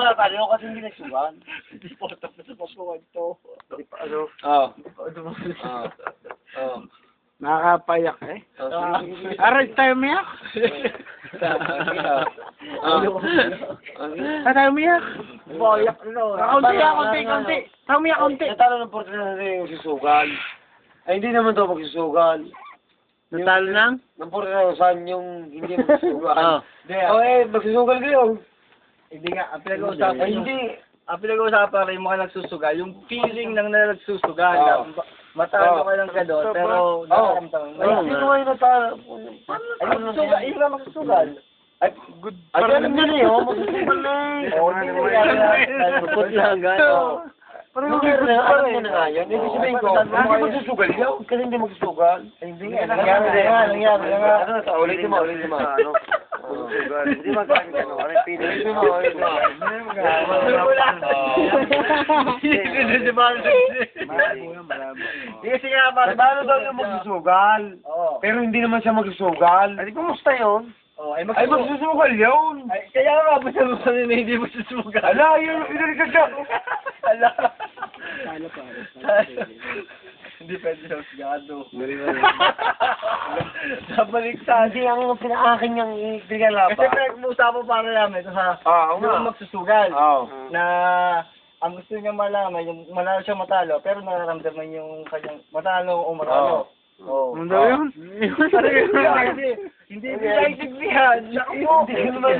na tayo kasi hindi nagsugal. Hindi po, tapos sa papuan to. Ano? Oo. Oo. Nakakapayak eh. Aray, tayo umiyak. Tayo umiyak. Bayak no. Konti. Tayo umiyak, konti. Natalo ng Portugal na yung susugal. Ay, hindi naman to magsusugal. Natalo ng? Ng Portugal saan yung hindi magsusugal. Oo. Magsusugal kayo. Hindi nga, ang pinag-uusapan ang pinag-uusapan rin yung mga nagsusugal, yung feeling ng nagsusugal. Matalo ka lang ka doon, pero nakakamtaman mo. Ay, sino kayo natalo? Ay, magsusugal, yun lang magsusugal. Ay, good. Ay, alam nyo na yun, magsusugal na eh. Oo, hindi nga. Support lang, gano'n. Parang hindi ko alam nyo na nga yun. Ibig sabihin ko, hindi magsusugal yun. Kasi hindi magsusugal. Hindi nga, nangyari nga. Ano na, ulitin mo. Ano? Hindi magkakaroon ka, ano yung feeling? Ulitin mo. Sige nga, Natalo daw yung magsusugal. Pero hindi naman siya magsusugal. Ay, kumusta yun? Ay, magsusugal yun. Kaya nga ba sa mga na hindi mo susugal? Ala, yun, inalikan siya. Ala. Hindi pwede sa husgado. Nabaliktad. Hindi ang pinaakin niyang ibigay lang Kasi pinag-uusapan para namin sa yung magsusugal. Na ang gusto niya malaman, yung manalo siya matalo, pero nararamdaman yung kanyang matalo o matalo. Ano yun? Hindi naiintindihan.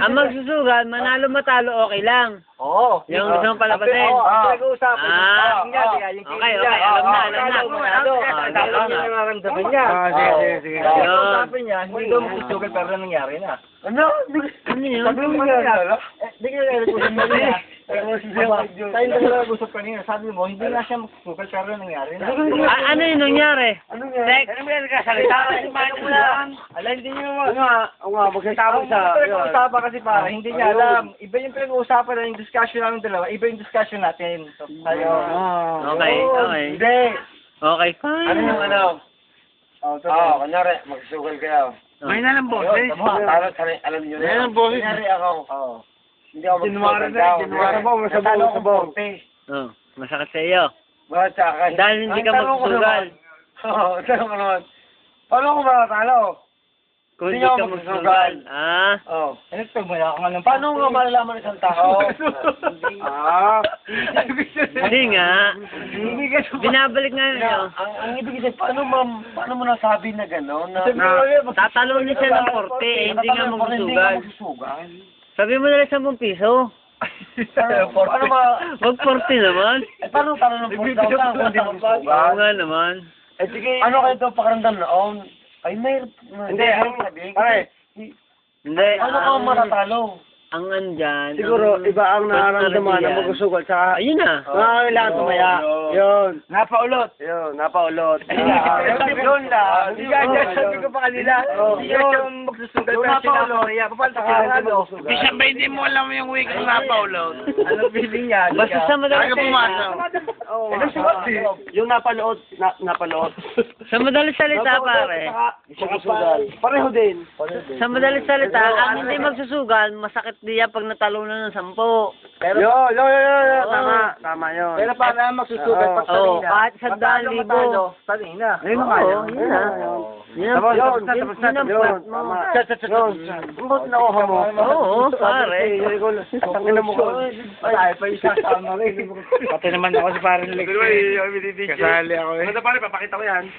Ang magsusugal, manalo matalo, okay lang. Oo. Yung gusto mong palabatin. Pinag-uusapan. Okay, alam na. Alam niya nararamdaman niya. Sige. Pinag-uusapan niya, hindi daw magsusugal pero nangyari na. Ano? Ano yun? Sabi mo nga, hindi ka nag-usap kanina. Tayo na nag-usap kanina, sabi mo, hindi na siya magsusugal pero nangyari na. Ano yung nangyari? Sex? Ano ba yung kasalita? Alam, hindi niyo Magsasabi siya. pinag-uusapan kasi para, hindi niya alam. Iba yung pinag-uusapan na yung discussion namin dalawa, iba yung discussion natin. So, tayo. Okay. Hindi. Okay, fine. Ano yung ano? Kunyari, magsusugal kayo. May na lang boses. Alam niyo na. Kunyari ako. Hindi ako magsusugal daw. Sabaw. Oh, masakit sa iyo. Bakit sa akin? Dahil hindi ka magsusugal. Oo, tanong ko naman. Paano ko makatalo? Kung Hindi hindi ako ka magsusugal. magsusugal. Oo. Ano ito, wala ka nga ng Paano nga malalaman isang tao? Hindi nga. Hindi ka Binabalik nga ninyo. Ang ibig sabihin, paano mo nasabi na gano'n? Tatalo niya siya ng 40, hindi nga magsusugal. Sabi mo na lang 10 piso. Paano Wag 40 naman. paano talo ng 4,000 kung hindi mo Oo magsusugal? nga naman. Ano kayo ito pakiramdam noon? Ay, may... Hindi, ano sabihin? Hindi. Ano ka matatalo? Ang andyan. Siguro, ang iba ang nararamdaman ng magsusugal sa... Ayun na. Kailangan tumaya. Yun. Napaulot. Napaulot. Yun lang. Hindi ka dyan, sabi ko pa kanila. Hindi ka dyan magsusugal pero sinapauloya. Papalta ka lang ano. Hindi mo alam yung week ng napaulot. Anong feeling niya? Basta sa madalas Yung napalood. Napalood. sa madalas salita pare. Pareho din. Sa madalas salita, ang hindi magsusugal, masakit diya pag natalo na ng 10. Pero tama yun. Pero para magsusugal pag Oo, kanina. kahit 100,000. Kanina. Ayun nga yun. Yun na. Yun ang part mo. Umbot na ako mo. Oo, pare. Tangina mo ko. Ay, pa isa sama rin. Pati naman ako si Parang Lex. Kasali ako eh. Ano pare, papakita ko yan.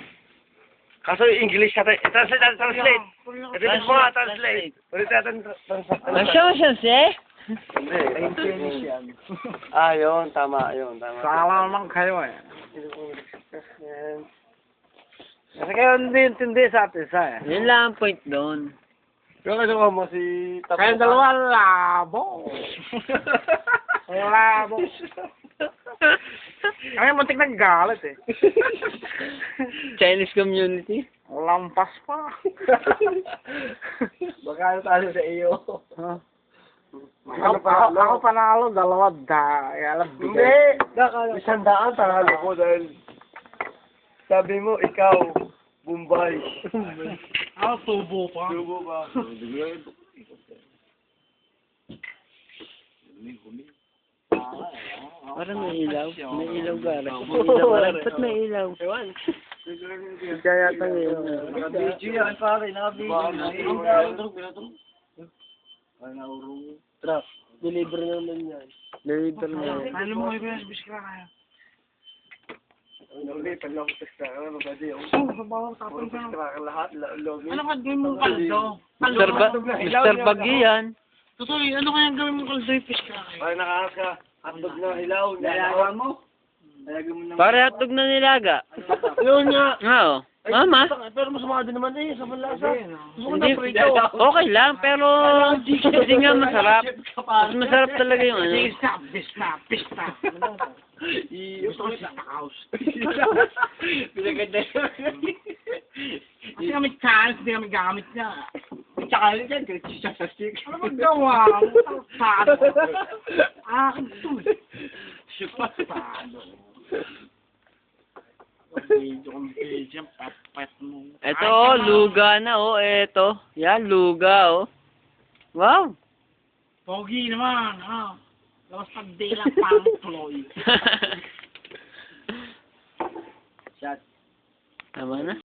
Kaso English natin. Translate. Repeat mo nga, translate. Ulit natin translate. Masyosyosi? Yun. Tama. Sala naman kayo eh. Kasi kayo hindi sa atin sa eh. Yun lang ang point doon. Yung kasama mo si... Kayong dalawa, labo. Labo. Kaya muntik naggalit eh. Chinese community? Lampas pa. Baka talo sa iyo. Ako panalo, 2 Alam, Hindi. 100 talo ko dahil sabi mo, ikaw, Bombay. tubo pa. Tubo ba? Parang may ilaw. May ilaw gara. May ilaw gara. Ba't may ilaw? Ewan. Sadya yata ngayon. Naka-video yan, pare. Naka-video. Trap. Deliver naman yan. Deliver na yan. Alam mo, iba yung bisikla kaya. Ano ka gawin mong kaldo? Mr. Baggy yan. Totoo, ano kaya gawin mong kaldo yung bisikla kaya? Pare, nakakas ka. Hotdog na hilaw. Nalaga mo? Nalaga mo na. Pare hotdog na nilaga. Yun nga. Oo. Mama. Pero masama din naman eh, sa malasa. Hindi, okay lang, pero hindi nga masarap. Mas masarap talaga yung ano. Pista. Gusto ko sa house. Pinaganda yun. Kasi kami chance, hindi kami gamit niya. Tsaka yun yan, kasi siya sa stick. Ano magawa? Sado. Akin to eh. Sado. Medyo kong medyo, papat mo. Eto oh, luga na oh, eto. Yan, luga oh. Wow. Pogi naman, ha? Labas pagdila pang tuloy. Tama na.